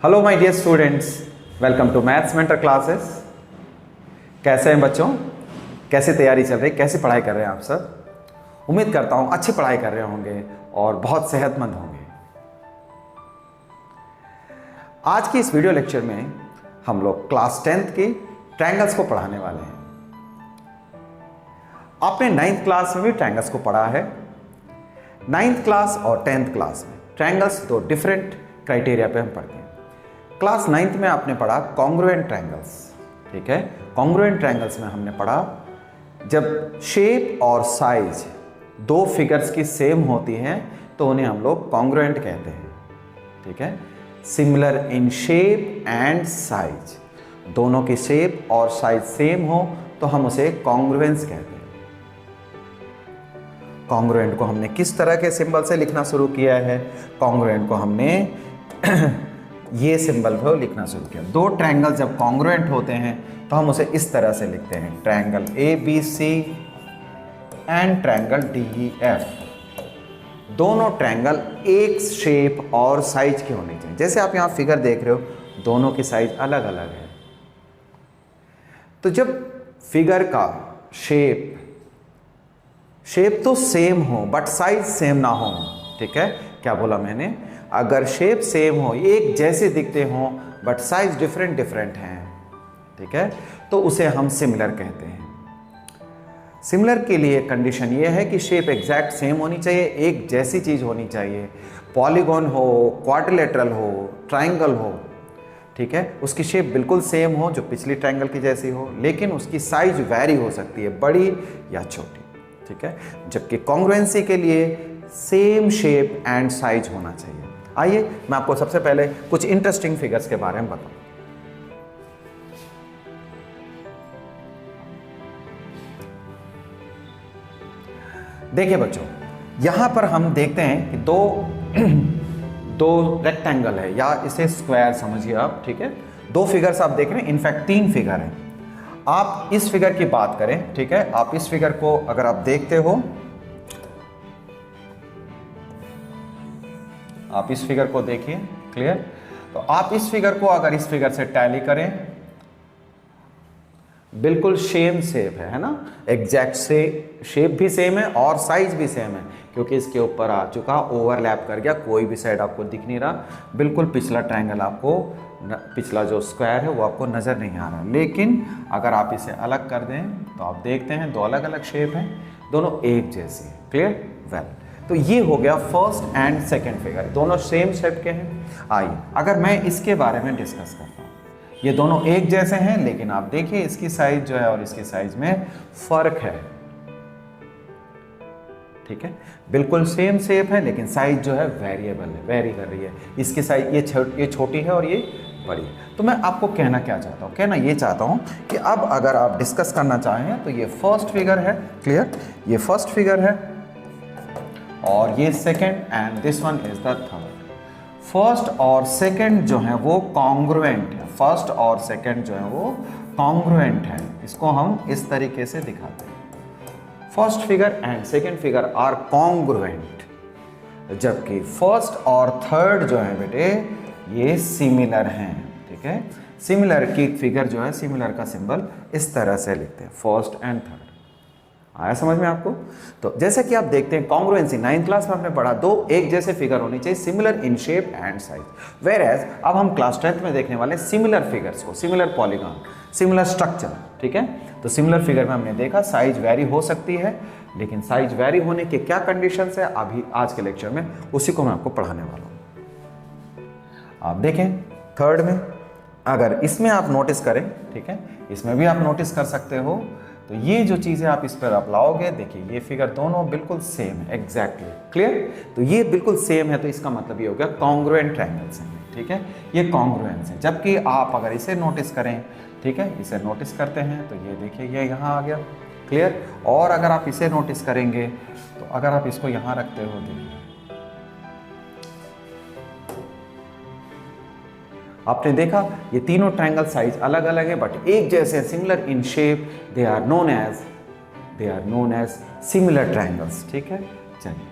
Hello my dear students, welcome to maths mentor classes. कैसे हैं बच्चों? कैसे तैयारी चल रही, कैसी पढ़ाई कर रहे हैं आप सब? उम्मीद करता हूं अच्छी पढ़ाई कर रहे होंगे और बहुत सेहतमंद होंगे। आज की इस वीडियो लेक्चर में हम लोग क्लास 10th की ट्रायंगल्स को पढ़ाने वाले हैं। आपने 9th क्लास में भी ट्रायंगल्स को पढ़ा है। 9th क्लास और 10th क्लास में ट्रायंगल्स दो डिफरेंट क्राइटेरिया पे हम पढ़ते हैं। क्लास 9th में आपने पढ़ा कॉन्ग्रुएंट ट्रायंगल्स, ठीक है। कॉन्ग्रुएंट ट्रायंगल्स में हमने पढ़ा जब शेप और साइज दो फिगर्स की सेम होती हैं तो उन्हें हम लोग कॉन्ग्रुएंट कहते हैं, ठीक है। Similar in shape and size, दोनों की शेप और साइज सेम हो तो हम उसे कॉन्ग्रुएंस कहते हैं। कॉन्ग्रुएंट को हमने किस तरह के सिंबल से लिखना शुरू किया है? कॉन्ग्रुएंट को हमने ये सिंबल को लिखना शुरू किया। दो ट्रायंगल जब कॉन्ग्रुएंट होते हैं तो हम उसे इस तरह से लिखते हैं, triangle ABC and triangle DEF। दोनों ट्रायंगल एक शेप और साइज के होने चाहिए। जैसे आप यहाँ फिगर देख रहे हो, दोनों की साइज अलग अलग है। तो जब फिगर का शेप तो सेम हो बट साइज सेम ना हो, ठीक है। क्या बोला मैंने? अगर शेप सेम हो, एक जैसे दिखते हो बट साइज डिफरेंट हैं, ठीक है, तो उसे हम सिमिलर कहते हैं। सिमिलर के लिए कंडीशन ये है कि शेप एग्जैक्ट सेम होनी चाहिए, एक जैसी चीज होनी चाहिए। पॉलीगॉन हो, क्वाड्रिलेटरल हो, ट्रायंगल हो, ठीक है, उसकी शेप बिल्कुल सेम हो जो पिछली ट्रायंगल की जैसी हो, लेकिन उसकी साइज वैरी हो सकती है, बड़ी या छोटी, ठीक है। जबकि कॉन्ग्रुएंसी के लिए सेम शेप एंड साइज होना चाहिए। आइए मैं आपको सबसे पहले कुछ इंटरेस्टिंग फिगर्स के बारे में बताऊं। देखिए बच्चों, यहां पर हम देखते हैं कि दो रेक्टेंगल है, या इसे स्क्वायर समझिए आप, ठीक है। दो फिगर्स आप देख रहे हैं, इनफैक्ट तीन फिगर हैं। आप इस फिगर की बात करें, ठीक है, आप इस फिगर को अगर आप देखते हो, आप इस फिगर को देखिए, क्लियर। तो आप इस फिगर को अगर इस फिगर से टैली करें, बिल्कुल सेम शेप है ना, एग्जैक्ट से शेप भी सेम है और साइज भी सेम है, क्योंकि इसके ऊपर आ चुका, ओवरलैप कर गया, कोई भी साइड आपको दिख नहीं रहा। बिल्कुल पिछला ट्रायंगल आपको, पिछला जो स्क्वायर है वो आपको नजर नहीं आ रहा। लेकिन अगर आप इसे अलग कर दें तो आप देखते हैं दो अलग अलग शेप हैं, दोनों एक जैसी है, क्लियर। वेल, तो ये हो गया फर्स्ट एंड सेकंड फिगर, दोनों सेम शेप के हैं। आइए अगर मैं इसके बारे में डिस्कस करता हूँ, ये दोनों एक जैसे हैं, लेकिन आप देखिए इसकी साइज जो है और इसकी साइज में फर्क है, ठीक है। बिल्कुल सेम शेप है लेकिन साइज जो है वेरिएबल है, वेरी कर रही है। इसकी साइज ये छोटी है और ये बड़ी। तो मैं आपको कहना क्या चाहता हूँ, कहना ये चाहता हूँ कि अब अगर आप डिस्कस करना चाहें तो ये फर्स्ट फिगर है, क्लियर, ये फर्स्ट फिगर है और ये second and this one is the third. First और सेकंड जो है वो कॉन्ग्रुएंट है, फर्स्ट और सेकंड जो है वो कॉन्ग्रुएंट है। इसको हम इस तरीके से दिखाते हैं, first figure and second figure are congruent, जबकि फर्स्ट और थर्ड जो है बेटे ये सिमिलर हैं, ठीक है। सिमिलर की फिगर जो है, सिमिलर का सिंबल इस तरह से लिखते हैं, फर्स्ट एंड थर्ड। आया समझ में आपको? तो जैसे कि आप देखते हैं कॉन्ग्रुएंसी 9th क्लास में आपने पढ़ा, दो एक जैसे फिगर होनी चाहिए, similar in shape and size. Whereas अब हम क्लास 10th में देखने वाले सिमिलर फिगर्स को, सिमिलर पॉलीगॉन, सिमिलर स्ट्रक्चर, ठीक है। तो सिमिलर फिगर में हमने देखा साइज वेरी हो सकती है, लेकिन साइज वेरी होने के क्या कंडीशन है अभी आज के लेक्चर में उसी को मैं आपको पढ़ाने वाला हूँ। आप देखें थर्ड में, अगर इसमें आप नोटिस करें, ठीक है, इसमें भी आप नोटिस कर सकते हो, तो ये जो चीज़ें आप इस पर आप लाओगे, देखिए ये फिगर दोनों बिल्कुल सेम है, एग्जैक्टली, क्लियर। तो ये बिल्कुल सेम है, तो इसका मतलब ये हो गया कॉन्ग्रुएंट ट्रायंगल्स हैं, ठीक है, ये कॉन्ग्रुएंस है। जबकि आप अगर इसे नोटिस करें, ठीक है, इसे नोटिस करते हैं तो ये देखिए ये यहाँ आ गया, क्लियर। और अगर आप इसे नोटिस करेंगे तो अगर आप इसको यहाँ रखते हो, देखिए आपने देखा ये तीनों ट्रायंगल साइज अलग अलग है बट एक जैसे, similar in shape, they are known as similar triangles, ठीक है। चलिए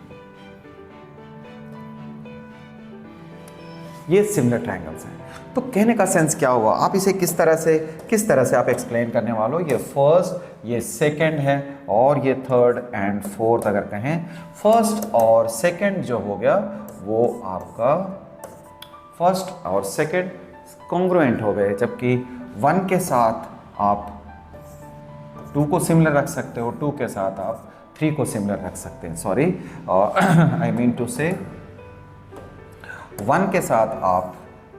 ये सिमिलर ट्रायंगल्स हैं। तो कहने का सेंस क्या हुआ, आप इसे किस तरह से आप एक्सप्लेन करने वाले हो। ये फर्स्ट, ये सेकंड है और ये थर्ड एंड फोर्थ। अगर कहें फर्स्ट और सेकंड जो हो गया वो आपका फर्स्ट और सेकंड कॉन्ग्रुएंट हो गए, जबकि 1 के साथ आप 2 को सिमिलर रख सकते हो, 2 के साथ आप 3 को सिमिलर रख सकते हैं। सॉरी, आई मीन टू से 1 के साथ आप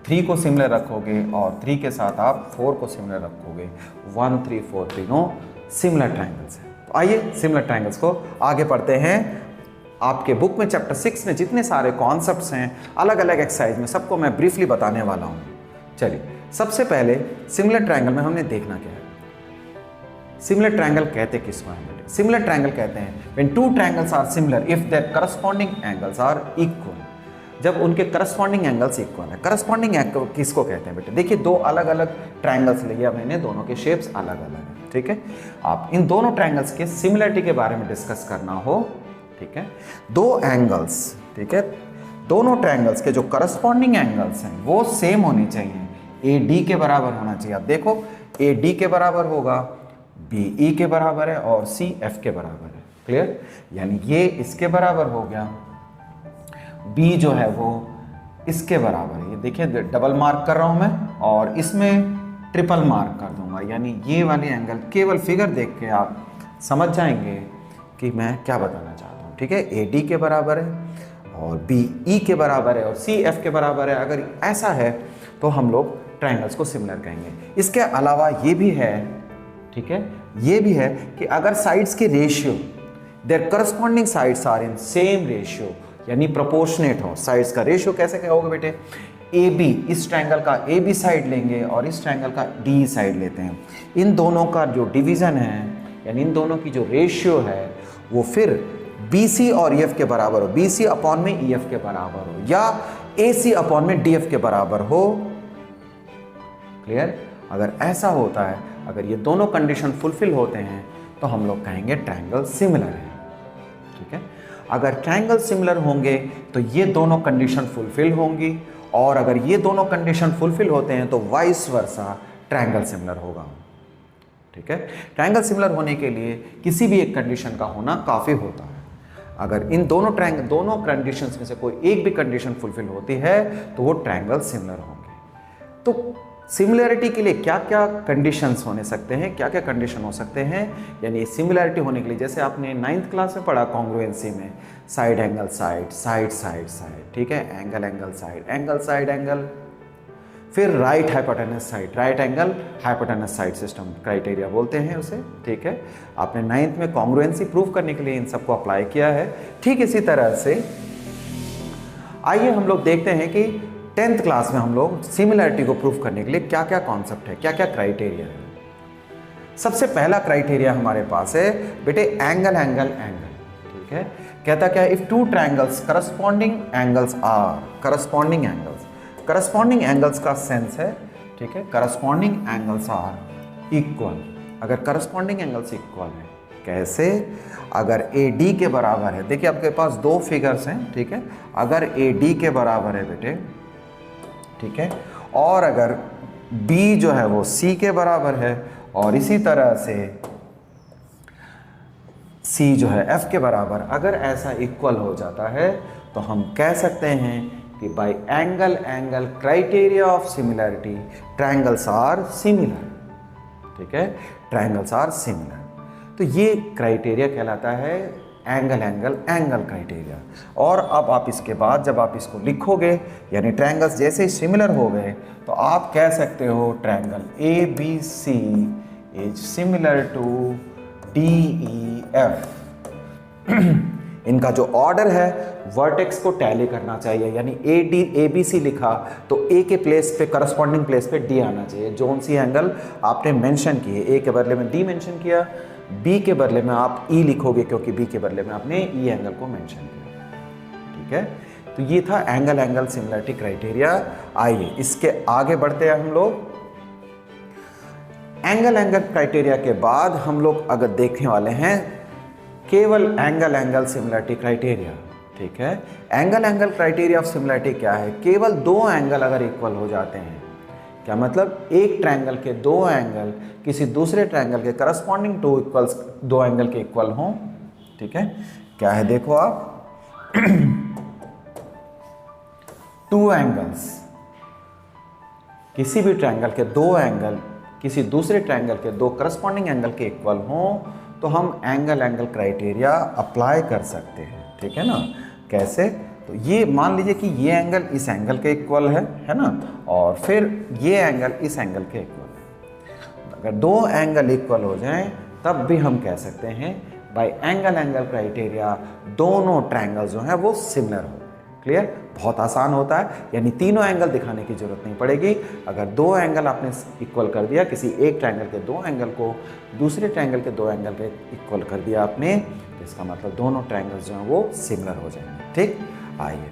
3 को सिमिलर रखोगे और 3 के साथ आप 4 को सिमिलर रखोगे। 1, 3, 4 तीनों सिमिलर ट्रायंगल्स हैं। तो आइए सिमिलर ट्रायंगल्स को आगे पढ़ते हैं। आपके बुक में चैप्टर 6 में जितने सारे कॉन्सेप्ट्स हैं अलग अलग एक्सरसाइज में, सबको मैं ब्रीफली बताने वाला हूँ। चलिए, सबसे पहले सिमिलर ट्रायंगल में हमने देखना क्या है। सिमिलर ट्रायंगल कहते किसको हैं बेटे? सिमिलर ट्रायंगल कहते हैं when two triangles are similar if their corresponding angles are equal, जब उनके करस्पॉन्डिंग एंगल्स इक्वल है। करस्पॉन्डिंग एंगल किसको कहते हैं बेटे? देखिए, 2 अलग अलग ट्रायंगल्स लिया मैंने, दोनों के शेप्स अलग अलग हैं, ठीक है। आप इन दोनों ट्रायंगल्स के सिमिलरिटी के बारे में डिस्कस करना हो, ठीक है, 2 एंगल्स, ठीक है, दोनों ट्रायंगल्स के जो करस्पॉन्डिंग एंगल्स हैं वो सेम होनी चाहिए, AD के बराबर होना चाहिए। आप देखो, AD के बराबर होगा, BE के बराबर है और CF के बराबर है। क्लियर? यानी ये इसके बराबर हो गया, B जो है वो इसके बराबर है। ये देखिए, डबल मार्क कर रहा हूं मैं और इसमें ट्रिपल मार्क कर दूंगा, यानी ये वाले एंगल केवल फिगर देख के आप समझ जाएंगे कि मैं क्या बताना चाहता हूँ, ठीक है। AD के बराबर है और BE के बराबर है और CF के बराबर है। अगर ऐसा है तो हम लोग ट्रायंगल्स को सिमिलर कहेंगे। इसके अलावा ये भी है, ठीक है, ये भी है कि अगर साइड्स के ratio, their corresponding sides are in same ratio, यानी प्रोपोर्शनेट हो। साइड्स का रेशियो कैसे क्या होगा बेटे? AB, इस ट्रायंगल का AB साइड लेंगे और इस ट्रायंगल का DE साइड लेते हैं। इन दोनों का जो डिवीजन है, यानी इन दोनों की जो रेशियो है, वो फिर BC और EF के बराबर हो, BC अपॉन में EF के बराबर हो, या AC अपॉन में DF के बराबर हो। क्लियर? अगर ऐसा होता है, अगर ये दोनों कंडीशन फुलफिल होते हैं तो हम लोग कहेंगे ट्रायंगल सिमिलर है, ठीक है। अगर ट्रायंगल सिमिलर होंगे तो ये दोनों कंडीशन फुलफिल होंगी, और अगर ये दोनों कंडीशन फुलफिल होते हैं तो वाइस वर्सा ट्रायंगल सिमिलर होगा, ठीक है। ट्रायंगल सिमिलर होने के लिए किसी भी एक कंडीशन का होना काफ़ी होता है। अगर इन दोनों कंडीशंस में से कोई एक भी कंडीशन फुलफिल होती है तो वो ट्रायंगल सिमिलर होंगे। तो सिमिलरिटी के लिए क्या क्या कंडीशंस होने सकते हैं, क्या क्या कंडीशन हो सकते हैं, यानी सिमिलरिटी होने के लिए, जैसे आपने 9th क्लास में पढ़ा कॉन्ग्रुएंसी में, side angle side, side side side, ठीक है, angle angle side, angle side angle, फिर right hypotenuse side, right angle hypotenuse side system criteria बोलते हैं उसे, ठीक है। आपने 9th में कॉन्ग्रुएंसी प्रूव करने के लिए इन सबको अप्लाई किया है। ठीक इसी तरह से आइए हम लोग देखते हैं कि 10th क्लास में हम लोग सिमिलरिटी को प्रूव करने के लिए क्या क्या कॉन्सेप्ट है, क्या क्या क्राइटेरिया है। सबसे पहला क्राइटेरिया हमारे पास है बेटे एंगल एंगल एंगल, ठीक है। कहता क्या है? If two triangles corresponding angles are, corresponding angles का सेंस है, ठीक है, करस्पॉन्डिंग एंगल्स आर इक्वल। अगर करस्पॉन्डिंग एंगल्स इक्वल है, कैसे? अगर AD के बराबर है, देखिए आपके पास 2 फिगर्स हैं, ठीक है। अगर AD के बराबर है बेटे, ठीक है, और अगर B जो है वो C के बराबर है, और इसी तरह से C जो है F के बराबर, अगर ऐसा इक्वल हो जाता है तो हम कह सकते हैं कि by angle angle criteria of similarity triangles are similar, ठीक है, ट्रायंगल्स आर सिमिलर। तो ये क्राइटेरिया कहलाता है एंगल एंगल एंगल क्राइटेरिया। और अब आप इसके बाद जब आप इसको लिखोगे, यानी ट्रायंगल्स जैसे ही सिमिलर हो गए, तो आप कह सकते हो triangle ABC is similar to DEF। इनका जो ऑर्डर है वर्टेक्स को टैली करना चाहिए, यानी ABC लिखा तो A के प्लेस पे, करस्पॉन्डिंग प्लेस पे D आना चाहिए। जोन सी एंगल आपने मेंशन किए, A के बदले में D मेंशन किया, B के बदले में आप E लिखोगे क्योंकि B के बदले में आपने E एंगल को मेंशन किया, ठीक है। तो ये था एंगल एंगल सिमिलरिटी क्राइटेरिया। आइए इसके आगे बढ़ते हैं हम लोग। एंगल एंगल क्राइटेरिया के बाद हम लोग अगर देखने वाले हैं केवल एंगल एंगल सिमिलरिटी क्राइटेरिया, ठीक है। Angle angle criteria of similarity क्या है? केवल दो एंगल अगर इक्वल हो जाते हैं, क्या मतलब एक ट्रायंगल के दो एंगल किसी दूसरे ट्रायंगल के करस्पॉन्डिंग टू इक्वल्स दो एंगल के इक्वल हों, ठीक है। क्या है देखो आप, टू एंगल्स, किसी भी ट्रायंगल के दो एंगल किसी दूसरे ट्रायंगल के दो करस्पॉन्डिंग एंगल के इक्वल हों तो हम एंगल एंगल क्राइटेरिया अप्लाई कर सकते हैं, ठीक है ना। कैसे? तो ये मान लीजिए कि ये एंगल इस एंगल के इक्वल है ना, और फिर ये एंगल इस एंगल के इक्वल है। अगर दो एंगल इक्वल हो जाएं तब भी हम कह सकते हैं बाय एंगल एंगल क्राइटेरिया दोनों ट्रायंगल जो हैं वो सिमिलर हो। क्लियर? बहुत आसान होता है, यानी तीनों एंगल दिखाने की जरूरत नहीं पड़ेगी। अगर दो एंगल आपने इक्वल कर दिया, किसी एक ट्रायंगल के दो एंगल को दूसरे ट्रायंगल के दो एंगल के इक्वल कर दिया आपने, तो इसका मतलब दोनों ट्रायंगल्स जो हैं वो सिमिलर हो जाएंगे। ठीक, आइए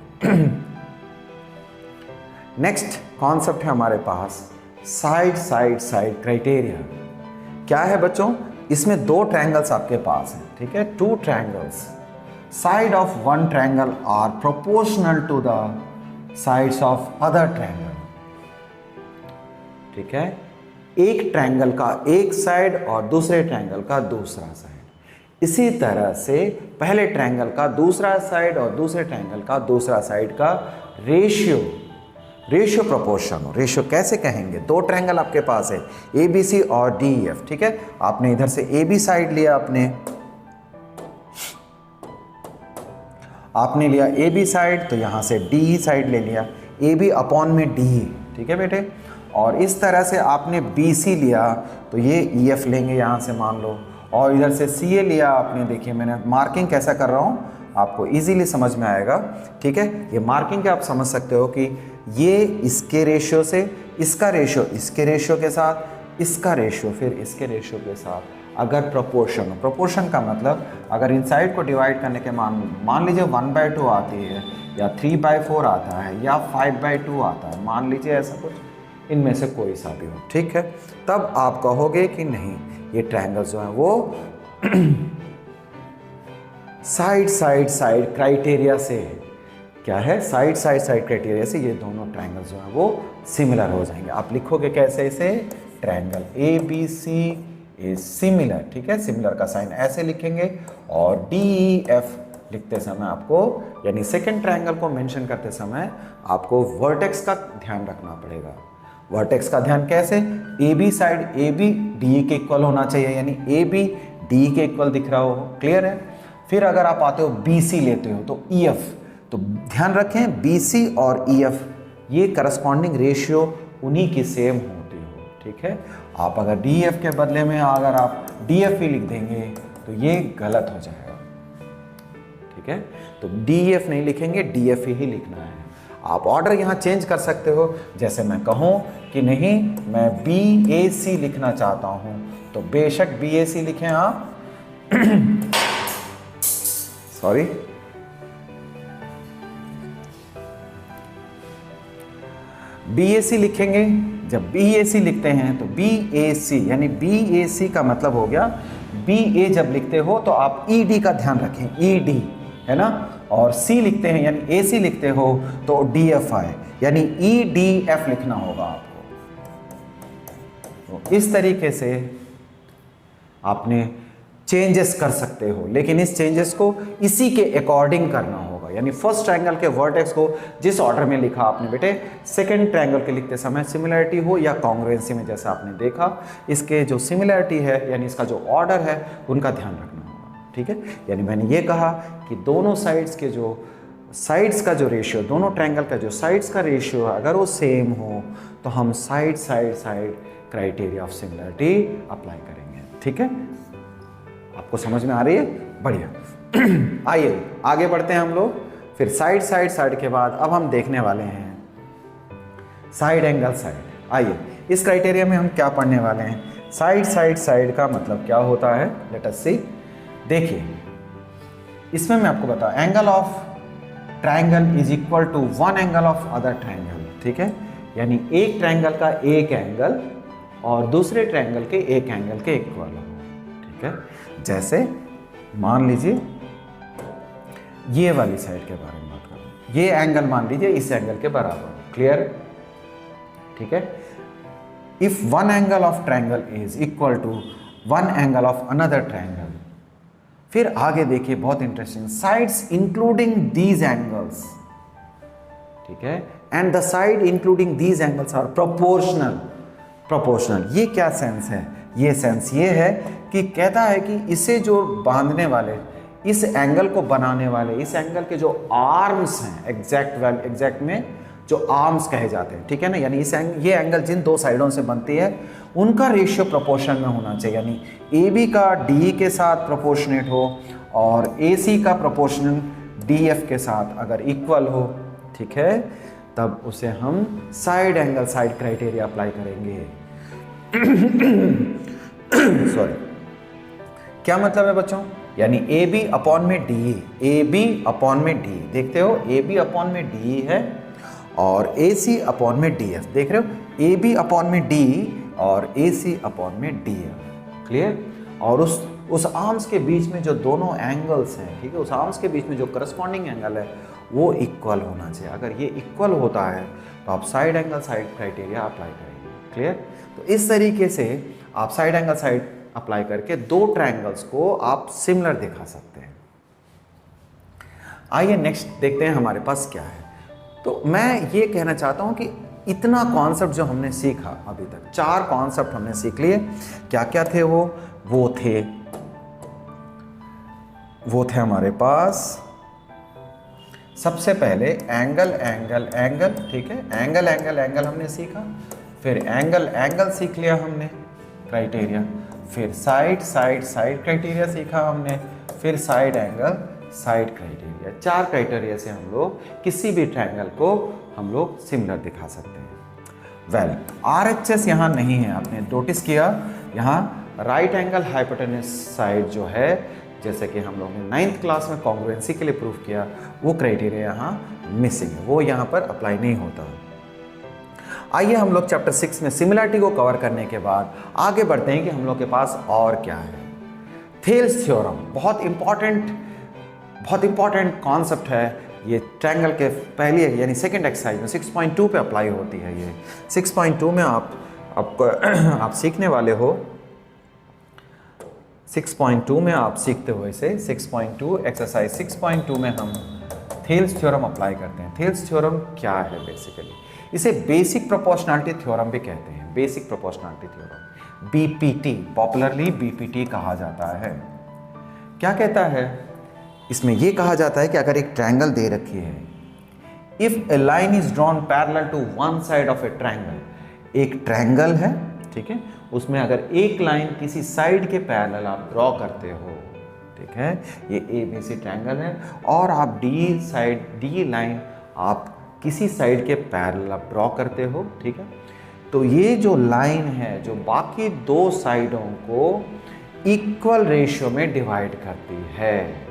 नेक्स्ट कॉन्सेप्ट है हमारे पास साइड साइड साइड क्राइटेरिया। क्या है बच्चों? इसमें दो ट्रायंगल्स आपके पास हैं, ठीक है, two triangles. Side of one triangle are proportional to the sides of other triangle, ठीक है। एक ट्रायंगल का एक साइड और दूसरे ट्रायंगल का दूसरा साइड, इसी तरह से पहले ट्रायंगल का दूसरा साइड और दूसरे ट्रायंगल का दूसरा साइड का रेशियो प्रोपोर्शन हो। रेशियो कैसे कहेंगे? दो ट्रायंगल आपके पास है ए बी सी और डी ई एफ, ठीक है। आपने इधर से ए बी साइड लिया, आपने लिया ए बी साइड, तो यहाँ से डी ई साइड ले लिया, ए बी अपॉन में डी ई, ठीक है बेटे। और इस तरह से आपने बी सी लिया तो ये ई एफ लेंगे यहाँ से मान लो, और इधर से सी ए लिया आपने। देखिए मैंने मार्किंग कैसा कर रहा हूँ, आपको इजीली समझ में आएगा, ठीक है। ये मार्किंग क्या आप समझ सकते हो कि ये इसके रेशियो से, इसका रेशियो इसके रेशियो के साथ, इसका रेशियो फिर इसके रेशियो के साथ अगर प्रोपोर्शन हो। प्रोपोर्शन का मतलब अगर इन साइड को डिवाइड करने के मान लीजिए 1/2 आती है, या 3/4 आता है, या 5/2 आता है, मान लीजिए ऐसा कुछ, इनमें से कोई सा भी हो, ठीक है। तब आप कहोगे कि नहीं, ये ट्रायंगल्स जो हैं वो साइड साइड साइड क्राइटेरिया से, क्या है, साइड साइड साइड क्राइटेरिया से ये दोनों ट्रायंगल्स जो हैं वो सिमिलर हो जाएंगे। आप लिखोगे कैसे इसे? Triangle A B C is similar, ठीक है। सिमिलर का साइन ऐसे लिखेंगे, और डी ई एफ लिखते समय आपको, यानी सेकेंड ट्रायंगल को मेंशन करते समय आपको वर्टेक्स का ध्यान रखना पड़ेगा। वर्टेक्स का ध्यान कैसे? A B side A B D E के इक्वल होना चाहिए, यानी ए बी डी ई के इक्वल दिख रहा हो, क्लियर है। फिर अगर आप आते हो बी सी लेते हो तो ई एफ, तो ध्यान रखें बी सी और ई एफ ये करस्पॉन्डिंग रेशियो उन्हीं की सेम होती हो, ठीक है। आप अगर डी एफ के बदले में अगर आप डी एफ ही लिख देंगे तो ये गलत हो जाएगा, ठीक है। तो डी एफ नहीं लिखेंगे, डी एफ ही लिखना है। आप ऑर्डर यहाँ चेंज कर सकते हो, जैसे मैं कहूँ कि नहीं मैं बी ए सी लिखना चाहता हूँ तो बेशक बी ए सी लिखें आप सॉरी BAC लिखेंगे। जब BAC लिखते हैं तो BAC यानी BAC का मतलब हो गया, BA जब लिखते हो तो आप ED का ध्यान रखें, ED है ना, और C लिखते हैं यानी AC लिखते हो तो DFI यानी EDF लिखना होगा आपको। तो इस तरीके से आपने चेंजेस कर सकते हो, लेकिन इस चेंजेस को इसी के अकॉर्डिंग करना होगा। यानी फर्स्ट ट्रायंगल के वर्टेक्स को जिस ऑर्डर में लिखा आपने बेटे, सेकंड ट्रायंगल के लिखते समय सिमिलरिटी हो या कॉन्ग्रुएंसी में जैसा आपने देखा, इसके जो सिमिलरिटी है यानी इसका जो ऑर्डर है उनका ध्यान रखना होगा, ठीक है। यानी मैंने ये कहा कि दोनों साइड्स के जो साइड्स का जो रेशियो, दोनों ट्रायंगल का जो साइड्स का रेशियो है अगर वो सेम हो तो हम side side side criteria of similarity apply करेंगे, ठीक है। आपको समझ में आ रही है? बढ़िया। आइए आगे बढ़ते हैं हम लोग। फिर साइड साइड साइड के बाद अब हम देखने वाले हैं साइड एंगल साइड। आइए इस क्राइटेरिया में हम क्या पढ़ने वाले हैं? साइड साइड साइड का मतलब क्या होता है, लेट अस सी। देखिए इसमें मैं आपको बताऊं, angle of triangle is equal to one angle of other triangle, ठीक है। यानी एक ट्रायंगल का एक एंगल और दूसरे ट्रायंगल के एक एंगल के इक्वल हो, ठीक है। जैसे मान लीजिए ये वाली साइड के बारे में बात कर रहा हूँ। ये एंगल मान लीजिए इस एंगल के बराबर, क्लियर, ठीक है। If one angle of triangle is equal to one angle of another triangle, फिर आगे देखिए बहुत interesting, sides including these angles, ठीक है, and the side including these angles are proportional. Proportional ये क्या सेंस है? ये सेंस ये है कि कहता है कि इसे जो बांधने वाले, इस एंगल को बनाने वाले, इस एंगल के जो आर्म्स हैं, एग्जैक्ट में जो आर्म्स कहे जाते हैं, ठीक है ना, यानी ये एंगल जिन दो साइडों से बनती है उनका रेशियो प्रोपोर्शन में होना चाहिए, यानी ए बी का डी के साथ प्रोपोर्शनेट हो और ए सी का प्रोपोर्शनल डी एफ के साथ अगर इक्वल हो, ठीक है, तब उसे हम side angle side criteria apply करेंगे। सॉरी, क्या मतलब है बच्चों? यानी ए बी अपॉन में डी, ए बी अपॉन में डी, देखते हो ए बी अपॉन में डी है और ए सी अपॉन में डी एफ, देख रहे हो, ए बी अपॉन में डी और ए सी अपॉन में डी एफ, क्लियर। और उस आर्म्स के बीच में जो दोनों एंगल्स हैं, ठीक है, उस आर्म्स के बीच में जो करस्पॉन्डिंग एंगल है वो इक्वल होना चाहिए। अगर ये इक्वल होता है तो आप side angle side criteria apply करेंगे, क्लियर। तो इस तरीके से आप साइड एंगल साइड अप्लाई करके दो ट्रायंगल्स को आप सिमिलर दिखा सकते हैं। आइए नेक्स्ट देखते हैं हमारे पास क्या है। तो मैं ये कहना चाहता हूं कि इतना कॉन्सेप्ट जो हमने सीखा अभी तक, 4 कॉन्सेप्ट हमने सीख लिए। क्या क्या थे वो थे हमारे पास सबसे पहले एंगल एंगल एंगल, ठीक है, एंगल एंगल एंगल हमने सीखा, फिर एंगल एंगल सीख लिया हमने क्राइटेरिया, फिर साइड साइड साइड क्राइटेरिया सीखा हमने, फिर side angle side criteria. 4 criteria से हम लोग किसी भी ट्रायंगल को हम लोग सिमिलर दिखा सकते हैं। वेल, RHS यहाँ नहीं है, आपने नोटिस किया, यहाँ राइट एंगल हाइपोटेन्यूस साइड जो है, जैसे कि हम लोगों ने 9th क्लास में कॉन्ग्रुएंसी के लिए प्रूव किया, वो क्राइटेरिया यहाँ मिसिंग है, वो यहाँ पर अप्लाई नहीं होता। आइए हम लोग चैप्टर 6 में सिमिलरिटी को कवर करने के बाद आगे बढ़ते हैं कि हम लोग के पास और क्या है। थेल्स थ्योरम बहुत इंपॉर्टेंट कॉन्सेप्ट है, ये ट्रायंगल के पहली यानी सेकंड एक्सरसाइज में 6.2 पे अप्लाई होती है। ये 6.2 में आप सीखने वाले हो, 6.2 में आप सीखते हो इसे। 6.2 एक्सरसाइज 6.2 में हम थेल्स थ्योरम अप्लाई करते हैं। थेल्स थ्योरम क्या है? बेसिकली इसे बेसिक प्रोपोर्शनैलिटी थ्योरम भी कहते हैं, basic proportionality theorem, BPT, popularly BPT कहा जाता है। क्या कहता है इसमें? यह कहा जाता है कि अगर एक ट्रायंगल दे रखी है, if a line is drawn parallel to one side of a triangle, एक ट्रायंगल है, ठीक है, उसमें अगर एक लाइन किसी साइड के पैरेलल आप ड्रॉ करते हो, ठीक है, ये ABC ट्रायंगल है और आप डी लाइन आप किसी साइड के पैरेलल आप ड्रॉ करते हो, ठीक है, तो ये जो लाइन है जो बाकी दो साइडों को इक्वल रेशियो में डिवाइड करती है।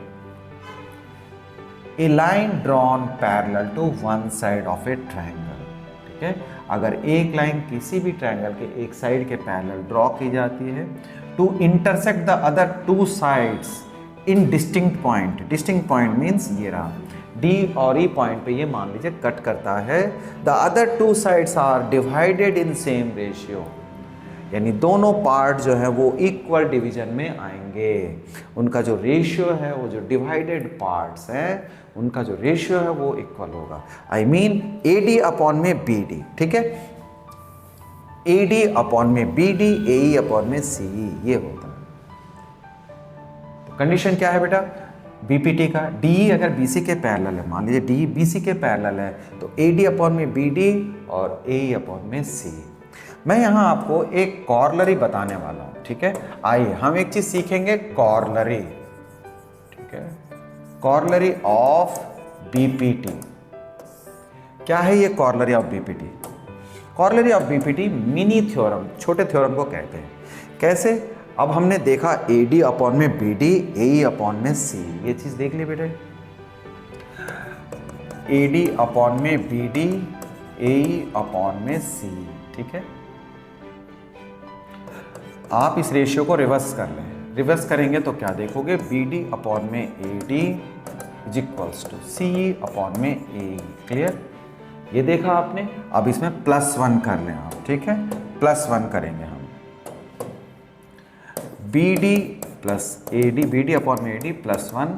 A line drawn parallel to one side of a triangle, ठीक है, अगर एक लाइन किसी भी ट्रायंगल के एक साइड के पैरेलल ड्रॉ की जाती है to intersect the other two sides in distinct point, distinct point means ये रहा D और E पॉइंट पे ये मान लीजिए कट करता है, the other two sides are divided in same ratio, यानी दोनों पार्ट जो है वो इक्वल डिवीजन में आएंगे, उनका जो रेशियो है वो जो डिवाइडेड पार्ट्स हैं उनका जो रेशियो है वो इक्वल होगा। आई मीन AD अपॉन में BD, ठीक है, AD अपॉन में BD, AE अपॉन में CE, ये होता है। तो कंडीशन क्या है बेटा बीपीटी का? DE अगर BC के पैरेलल है, मान लीजिए DE BC के पैरेलल है, तो AD अपॉन में BD और AE अपॉन में CE। मैं यहाँ आपको एक कॉर्लरी बताने वाला हूँ, ठीक है, आइए हम एक चीज सीखेंगे, कॉर्लरी, ठीक है, कॉर्लरी ऑफ बीपीटी। क्या है ये corollary of BPT? Corollary of BPT mini theorem, छोटे थ्योरम को कहते हैं। कैसे? अब हमने देखा AD अपॉन में BD, AE अपॉन में CE, ये चीज देख ली बेटे, AD अपॉन में BD, AE अपॉन में CE, ठीक है। आप इस रेशियो को रिवर्स कर लें, रिवर्स करेंगे तो क्या देखोगे, BD अपॉन में AD, is equals to C upon में ए। क्लियर, ये देखा आपने। अब इसमें +1 कर लें आप, ठीक है, +1 करेंगे हम। B D plus A D, B D upon में ए डी +1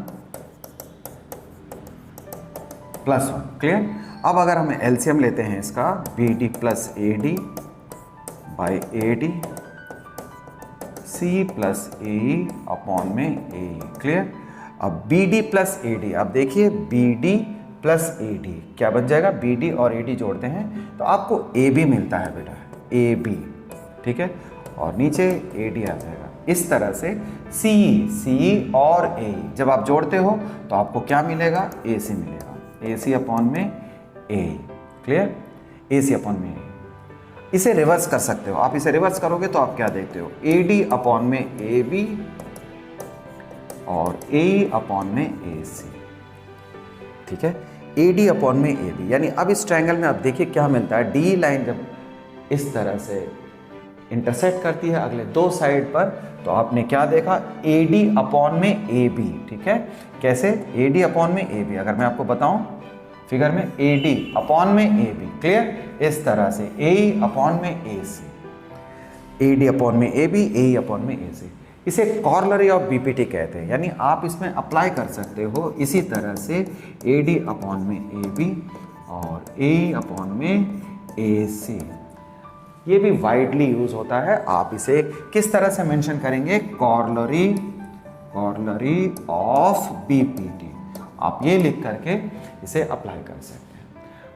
+1। क्लियर। अब अगर हम एलसीएम लेते हैं इसका, B D plus A D by A D, C plus A upon में ए। क्लियर। अब B D plus A D, अब देखिए B D plus A D क्या बन जाएगा, बी डी और ए डी जोड़ते हैं तो आपको ए बी मिलता है बेटा, ए बी, ठीक है, और नीचे ए डी आ जाएगा। इस तरह से सी और ए जब आप जोड़ते हो तो आपको क्या मिलेगा, ए सी मिलेगा, ए सी अपॉन में A. Clear, A C upon में ए। इसे रिवर्स कर सकते हो आप, इसे रिवर्स करोगे तो आप क्या देखते हो, ए डी अपॉन में ए बी और ए अपॉन में ए सी। ठीक है, ए डी अपॉन में ए बी, यानी अब इस ट्रायंगल में आप देखिए क्या मिलता है, डी लाइन जब इस तरह से इंटरसेक्ट करती है अगले दो साइड पर, तो आपने क्या देखा, ए डी अपॉन में ए बी। ठीक है, कैसे, ए डी अपॉन में ए बी, अगर मैं आपको बताऊं फिगर में, ए डी अपॉन में ए बी। क्लियर, इस तरह से ए अपॉन में ए सी, ए डी अपॉन में ए बी, ए अपॉन में ए सी। इसे कॉर्लरी ऑफ बीपीटी कहते हैं, यानी आप इसमें अप्लाई कर सकते हो इसी तरह से ए डी अपॉन में ए बी और ए अपॉन में ए सी। ये भी वाइडली यूज होता है। आप इसे किस तरह से मेंशन करेंगे, कॉर्लरी ऑफ बीपीटी, आप ये लिख करके इसे अप्लाई कर सकते हैं।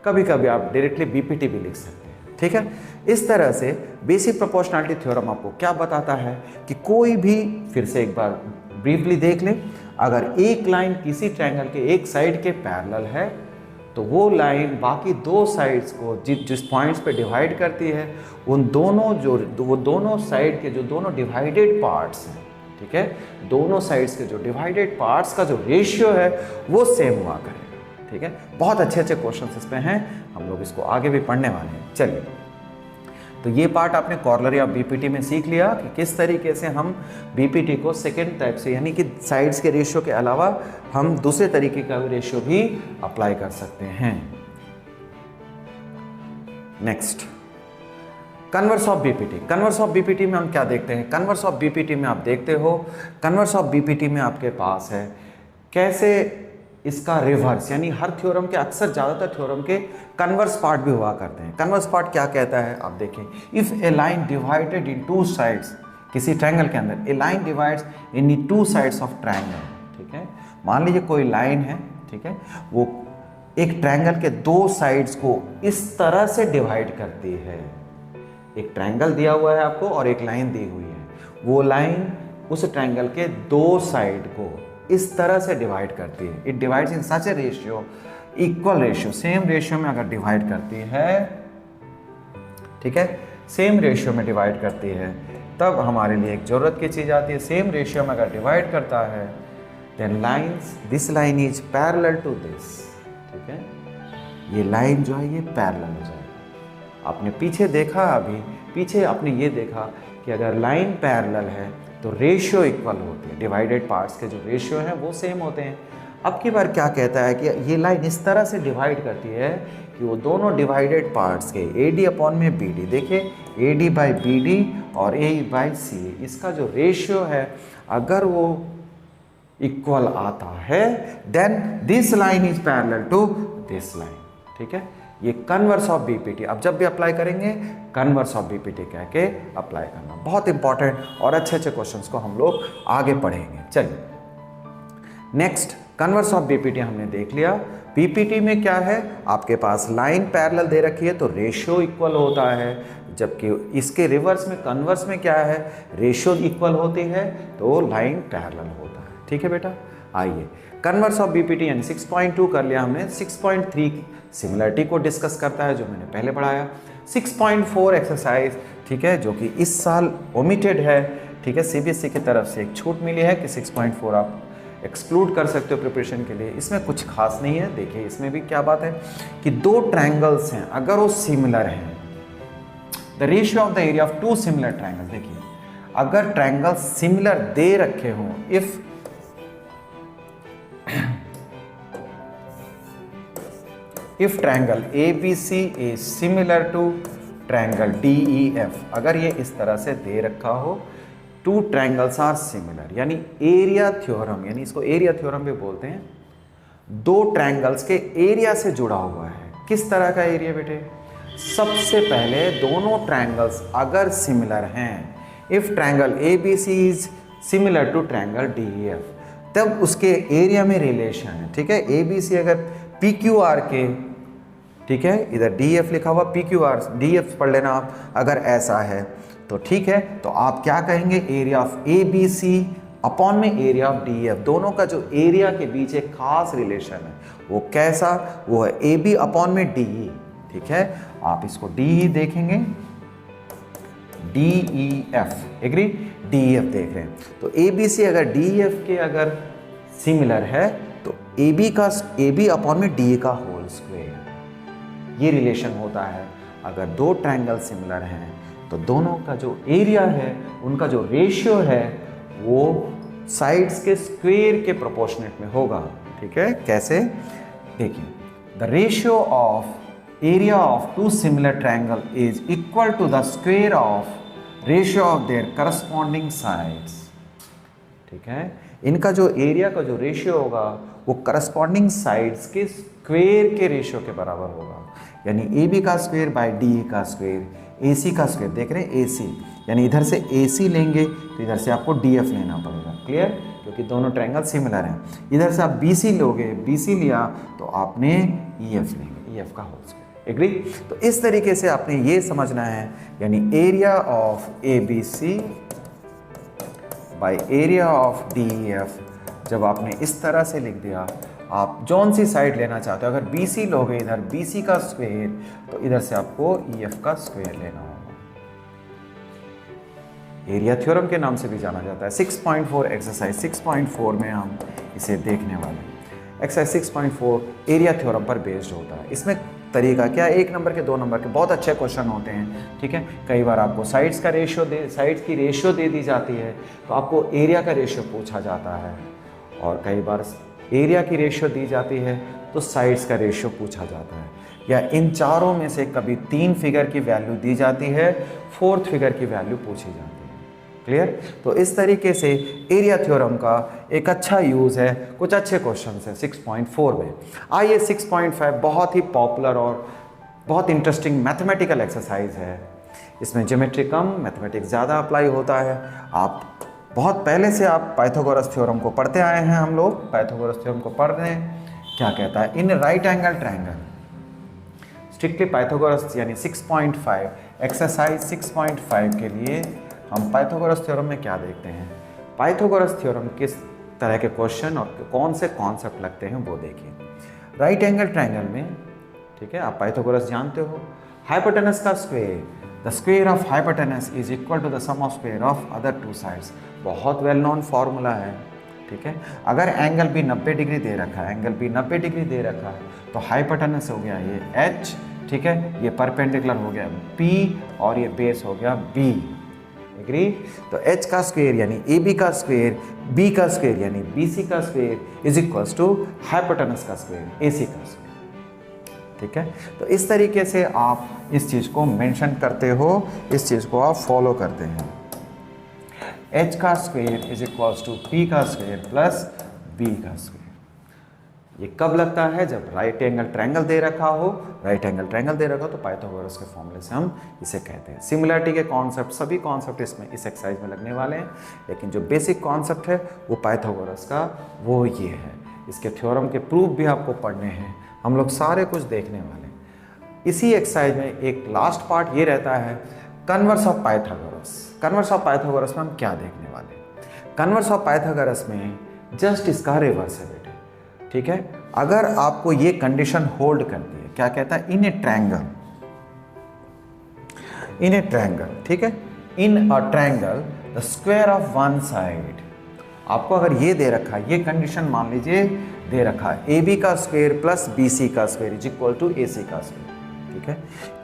कभी कभी आप डायरेक्टली बीपीटी भी लिख सकते हैं। ठीक है, इस तरह से बेसिक प्रोपोर्शनैलिटी थ्योरम आपको क्या बताता है कि कोई भी, फिर से एक बार ब्रीफली देख लें, अगर एक लाइन किसी ट्रायंगल के एक साइड के पैरेलल है तो वो लाइन बाकी दो साइड्स को जिस पॉइंट्स पे डिवाइड करती है, उन दोनों वो दोनों साइड के जो दोनों डिवाइडेड पार्ट्स हैं, ठीक है, दोनों साइड्स के जो डिवाइडेड पार्ट्स का जो रेशियो है वो सेम हुआ करेगा। ठीक है, बहुत अच्छे अच्छे क्वेश्चंस इसमें हैं, हम लोग इसको आगे भी पढ़ने वाले हैं। चलिए, तो ये पार्ट आपने कॉर्लरी ऑफ बीपीटी में सीख लिया कि किस तरीके से हम बीपीटी को सेकेंड टाइप से, यानी कि साइड्स के रेशियो के अलावा हम दूसरे तरीके का रेशियो भी अप्लाई कर सकते हैं। Next, converse of BPT. Converse of BPT में हम क्या देखते हैं, कन्वर्स ऑफ बीपीटी में आप देखते हो, कन्वर्स ऑफ बीपीटी में आपके पास है कैसे इसका रिवर्स, यानी हर थ्योरम के, अक्सर ज़्यादातर थ्योरम के कन्वर्स पार्ट भी हुआ करते हैं। कन्वर्स पार्ट क्या कहता है, आप देखें, if a line divided in two sides, किसी ट्रायंगल के अंदर a line divides in two sides of triangle. ठीक है, मान लीजिए कोई लाइन है, ठीक है, वो एक ट्रायंगल के दो साइड्स को इस तरह से डिवाइड करती है। एक ट्रायंगल दिया हुआ है आपको और एक लाइन दी हुई है, वो लाइन उस ट्रायंगल के दो साइड को इस तरह से डिवाइड करती है। It divides in such A ratio, equal ratio, same ratio में अगर डिवाइड करती है, ठीक है, सेम रेशियो में डिवाइड करती है, तब हमारे लिए एक जरूरत की चीज आती है, सेम रेशियो में अगर डिवाइड करता है, then lines, this line is parallel to this. ठीक है, ये लाइन जो है ये पैरेलल हो जाएगा। आपने पीछे देखा, अभी पीछे आपने ये देखा कि अगर लाइन पैरेलल है तो रेशियो इक्वल होती है, डिवाइडेड पार्ट्स के जो रेशियो हैं वो सेम होते हैं। अब की बार क्या कहता है कि ये लाइन इस तरह से डिवाइड करती है कि वो दोनों डिवाइडेड पार्ट्स के ए डी अपॉन में बी डी, देखिए A D by B D और ए बाई सी, इसका जो रेशियो है अगर वो इक्वल आता है, then this line is parallel to this line. ठीक है, ये कन्वर्स ऑफ बीपीटी, अब जब भी अप्लाई करेंगे कन्वर्स ऑफ बीपीटी कह के अप्लाई करना, बहुत इंपॉर्टेंट, और अच्छे अच्छे क्वेश्चंस को हम लोग आगे पढ़ेंगे। चलिए, नेक्स्ट, कन्वर्स ऑफ बीपीटी हमने देख लिया। बीपीटी में क्या है, आपके पास लाइन पैरेलल दे रखी है तो रेशियो इक्वल होता है, जबकि इसके रिवर्स में, कन्वर्स में क्या है, रेशियो इक्वल होती है तो लाइन पैरेलल होता है। ठीक है बेटा, आइए, कन्वर्स ऑफ बीपीटी यानी 6.2 कर लिया हमने। 6.3 सिमिलरिटी को डिस्कस करता है, जो मैंने पहले पढ़ाया। 6.4 एक्सरसाइज, ठीक है, जो कि इस साल ओमिटेड है। ठीक है, सीबीएसई की तरफ से एक छूट मिली है कि 6.4 आप एक्सक्लूड कर सकते हो प्रिपरेशन के लिए। इसमें कुछ खास नहीं है। देखिए, इसमें भी क्या बात है कि दो ट्रायंगल्स हैं, अगर वो सिमिलर हैं, the ratio of the area of two similar triangles, देखिए अगर ट्रायंगल्स सिमिलर दे रखे हों, if if triangle ABC is similar to triangle DEF, अगर ये इस तरह से दे रखा हो, टू ट्रायंगल्स आर सिमिलर, यानी एरिया थ्योरम, यानी इसको एरिया थ्योरम भी बोलते हैं, दो ट्रायंगल्स के एरिया से जुड़ा हुआ है। किस तरह का एरिया बेटे? सबसे पहले दोनों ट्रायंगल्स अगर सिमिलर हैं, if triangle ABC is similar to triangle DEF, तब उसके एरिया में रिलेशन है। ठीक है, ABC अगर PQR के, ठीक है, इधर DF लिखा हुआ, PQR DF पढ़ लेना आप, अगर ऐसा है तो ठीक है, तो आप क्या कहेंगे? एरिया ऑफ ABC अपॉन में एरिया ऑफ DF, दोनों का जो एरिया के बीच एक खास रिलेशन है, वो कैसा? वो है AB अपॉन में DE। ठीक है, आप इसको DE देखेंगे, DEF, एग्री? DEF देख रहे हैं, तो ABC अगर DEF के अगर सिमिलर है तो AB अपॉन में DE का होल स्क्वायर, ये रिलेशन होता है। अगर दो ट्रायंगल सिमिलर हैं तो दोनों का जो एरिया है, उनका जो रेशियो है, वो साइड्स के स्क्वायर के प्रोपोर्शनेट में होगा। ठीक है, कैसे? देखिए, the ratio of area of two similar triangle is equal to the square of ratio of their corresponding sides. ठीक है, इनका जो एरिया का जो रेशियो होगा वो करस्पॉन्डिंग साइड्स के स्क्वायर के रेशियो के बराबर होगा, यानी AB का स्क्वायर बाय DE का स्क्वायर, AC का स्क्वायर। देख रहे हैं AC, यानी इधर से AC लेंगे तो इधर से आपको DF लेना पड़ेगा। क्लियर? क्योंकि दोनों ट्रायंगल सिमिलर हैं। इधर से आप BC लोगे, BC लिया तो आपने EF लेंगे, EF का होल स्क्वायर। एग्री? तो इस तरीके से आपने ये समझना है, यानी area of ABC by area of DEF, जब आपने इस तरह से लिख दिया, आप जौन सी साइड लेना चाहते हो, अगर BC लोगे इधर BC का स्क्वायर, तो इधर से आपको EF का स्क्वायर लेना होगा। एरिया थ्योरम के नाम से भी जाना जाता है। 6.4 एक्सरसाइज 6.4 में हम इसे देखने वाले हैं। एक्सरसाइज 6.4 एरिया थ्योरम पर बेस्ड होता है। इसमें तरीका क्या? 1 नंबर के 2 नंबर के बहुत अच्छे क्वेश्चन होते हैं। ठीक है, कई बार आपको साइड्स का रेशियो साइड्स की रेशियो दे दी जाती है, तो आपको एरिया का रेशियो पूछा जाता है, और कई बार एरिया की रेशियो दी जाती है तो साइड्स का रेशियो पूछा जाता है, या इन चारों में से कभी 3 फिगर की वैल्यू दी जाती है, 4th फिगर की वैल्यू पूछी जाती है। क्लियर? तो इस तरीके से एरिया थ्योरम का एक अच्छा यूज़ है, कुछ अच्छे क्वेश्चन है 6.4 में। आइए 6.5 बहुत ही पॉपुलर और बहुत इंटरेस्टिंग मैथमेटिकल एक्सरसाइज है। इसमें ज्योमेट्री कम, मैथमेटिक्स ज़्यादा अप्लाई होता है। आप बहुत पहले से आप पाइथागोरस थ्योरम को पढ़ते आए हैं, हम लोग पाइथागोरस थ्योरम को पढ़ रहे हैं। क्या कहता है? In right angle triangle, strictly Pythagoras, यानी 6.5 एक्सरसाइज 6.5 के लिए हम पाइथागोरस थ्योरम में क्या देखते हैं, पाइथागोरस थ्योरम किस तरह के क्वेश्चन और कौन से कॉन्सेप्ट लगते हैं वो देखिए। राइट एंगल ट्रायंगल में, ठीक है, आप पाइथागोरस जानते हो, हाइपोटेनस का square, the square of hypotenuse is equal to the sum of square of other 2 sides, बहुत वेल नोन फार्मूला है। ठीक है, अगर एंगल भी 90 डिग्री दे रखा है, एंगल भी 90 डिग्री दे रखा है, तो हाइपोटेनस हो गया ये H, ठीक है, ये परपेंडिकुलर हो गया P, और ये बेस हो गया B। एग्री? तो H का स्क्वायर यानी AB का स्क्वायर, B का स्क्वायर यानी BC का square is equals to hypotenuse का स्क्वायर, AC का स्क्वायर। ठीक है, तो इस तरीके से आप इस चीज़ को मेंशन करते हो, इस चीज़ को आप फॉलो करते हैं। H का square is equals to P का स्क्वायर प्लस B का स्क्वायर। ये कब लगता है? जब राइट एंगल ट्रायंगल दे रखा हो, राइट एंगल ट्रायंगल दे रखा हो तो पाइथागोरस के फॉर्मूले से हम इसे कहते हैं। सिमिलरिटी के कॉन्सेप्ट, सभी कॉन्सेप्ट इसमें इस एक्सरसाइज में लगने वाले हैं, लेकिन जो बेसिक कॉन्सेप्ट है वो पाइथागोरस का वो ये है। इसके थ्योरम के प्रूफ भी आपको पढ़ने हैं, हम लोग सारे कुछ देखने वाले हैं। इसी एक्सरसाइज में एक लास्ट पार्ट ये रहता है, converse of Pythagoras. Converse of Pythagoras में हम क्या देखने वाले हैं? कन्वर्स ऑफ पाइथागोरस में जस्ट इसका रिवर्स है बेटे। ठीक है, अगर आपको ये कंडीशन होल्ड करती है, क्या कहता है? इन ए ट्रायंगल, ठीक है, in a triangle the square of one side, आपको अगर ये दे रखा है, ये कंडीशन मान लीजिए दे रखा है, AB का स्क्वायर प्लस BC का square is equal to AC का स्क्वायर। ठीक है,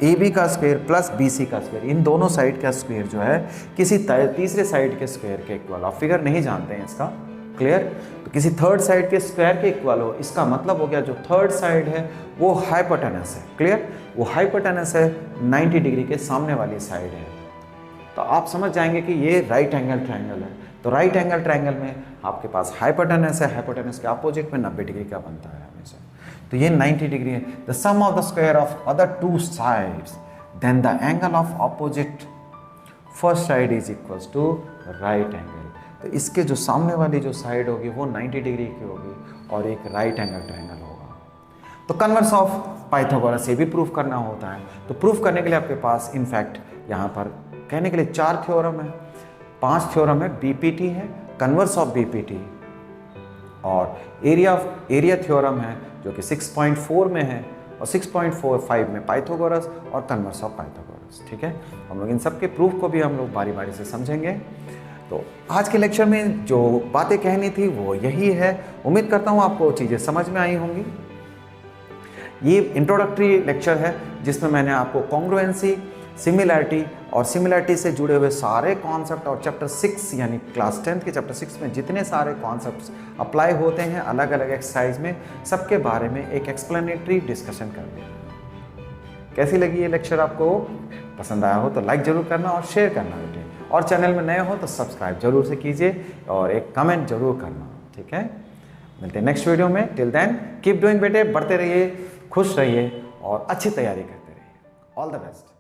AB का स्क्वायर प्लस BC का स्क्वायर, इन दोनों साइड का स्क्वायर जो है किसी तीसरे साइड के स्क्वायर के इक्वल। आप फिगर नहीं जानते हैं इसका, क्लियर? तो किसी थर्ड साइड के स्क्वायर के इक्वल हो, इसका मतलब हो गया जो थर्ड साइड है वो हाइपोटेनस है। क्लियर? वो हाइपोटेनस है 90 डिग्री के सामने वाली साइड है। तो आप समझ जाएंगे कि ये राइट एंगल ट्रायंगल है। तो राइट एंगल ट्रायंगल में आपके पास हाइपोटेनस है, हाइपोटेनस के अपोजिट में 90 डिग्री का बनता है हमेशा। तो ये 90 डिग्री है। The sum of the square of other two sides then the angle of opposite first side is equals to right angle. तो इसके जो सामने वाली जो साइड होगी वो 90 डिग्री की होगी और एक राइट एंगल ट्रायंगल होगा। तो कन्वर्स ऑफ पाइथागोरस से भी प्रूफ करना होता है। तो प्रूफ करने के लिए आपके पास इनफैक्ट यहाँ पर कहने के लिए 4 थ्योरम है, 5 थ्योरम है। बीपीटी है, कन्वर्स ऑफ बीपीटी, और एरिया थ्योरम है जो कि 6.4 में है, और 6.45 में पाइथागोरस और कन्वर्स ऑफ पाइथागोरस। ठीक है, हम लोग इन सब के प्रूफ को भी हम लोग बारी बारी से समझेंगे। तो आज के लेक्चर में जो बातें कहनी थी वो यही है। उम्मीद करता हूँ आपको चीज़ें समझ में आई होंगी। ये इंट्रोडक्टरी लेक्चर है जिसमें मैंने आपको कॉन्ग्रुएंसी, सिमिलैरिटी और सिमिलैरिटी से जुड़े हुए सारे कॉन्सेप्ट और चैप्टर 6 यानी क्लास 10 के चैप्टर 6 में जितने सारे कॉन्सेप्ट्स अप्लाई होते हैं अलग अलग एक्सरसाइज में, सबके बारे में एक एक्सप्लेनेटरी डिस्कशन कर दिया। कैसी लगी ये लेक्चर? आपको पसंद आया हो तो लाइक जरूर करना और शेयर करना बेटे, और चैनल में नए हो तो सब्सक्राइब जरूर से कीजिए और एक कमेंट जरूर करना। ठीक है, मिलते हैं नेक्स्ट वीडियो में। टिल देन कीप डूइंग बेटे, बढ़ते रहिए, खुश रहिए और अच्छी तैयारी करते रहिए। All the best.